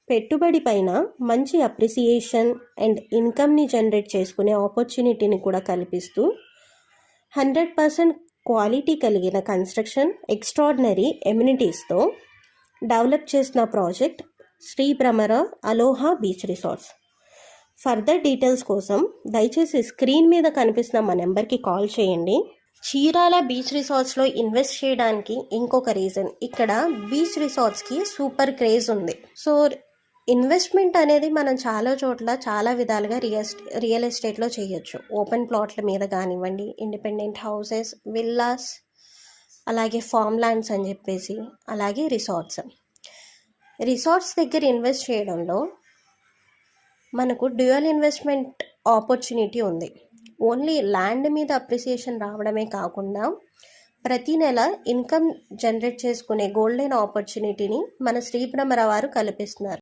పెట్టుబడి పైన మంచి అప్రిసియేషన్ అండ్ ఇన్కమ్ని జనరేట్ చేసుకునే ఆపర్చునిటీని కూడా కల్పిస్తూ 100% క్వాలిటీ కలిగిన కన్స్ట్రక్షన్, ఎక్స్ట్రాడినరీ ఎమ్యూనిటీస్తో డెవలప్ చేసిన project Shri Bhramara Aloha beach resorts. Further details కోసం దయచేసి స్క్రీన్ మీద కనిపిస్తున్న మా నెంబర్కి కాల్ చేయండి. చీరాల బీచ్ రిసార్ట్స్లో ఇన్వెస్ట్ చేయడానికి ఇంకొక రీజన్, ఇక్కడ బీచ్ రిసార్ట్స్కి సూపర్ క్రేజ్ ఉంది. సో ఇన్వెస్ట్మెంట్ అనేది మనం చాలా చోట్ల చాలా విధాలుగా రియల్ ఎస్టేట్లో చేయొచ్చు. ఓపెన్ ప్లాట్ల మీద కానివ్వండి, ఇండిపెండెంట్ హౌసెస్, విల్లాస్, అలాగే ఫామ్ ల్యాండ్స్ అని చెప్పేసి, అలాగే రిసార్ట్స్ దగ్గర ఇన్వెస్ట్ చేయడంలో మనకు డ్యూయల్ ఇన్వెస్ట్మెంట్ ఆపర్చునిటీ ఉంది. ఓన్లీ ల్యాండ్ మీద అప్రిసియేషన్ రావడమే కాకుండా ప్రతి నెల ఇన్కమ్ జనరేట్ చేసుకునే గోల్డెన్ ఆపర్చునిటీని మన శ్రీ భ్రమర వారు కల్పిస్తున్నారు.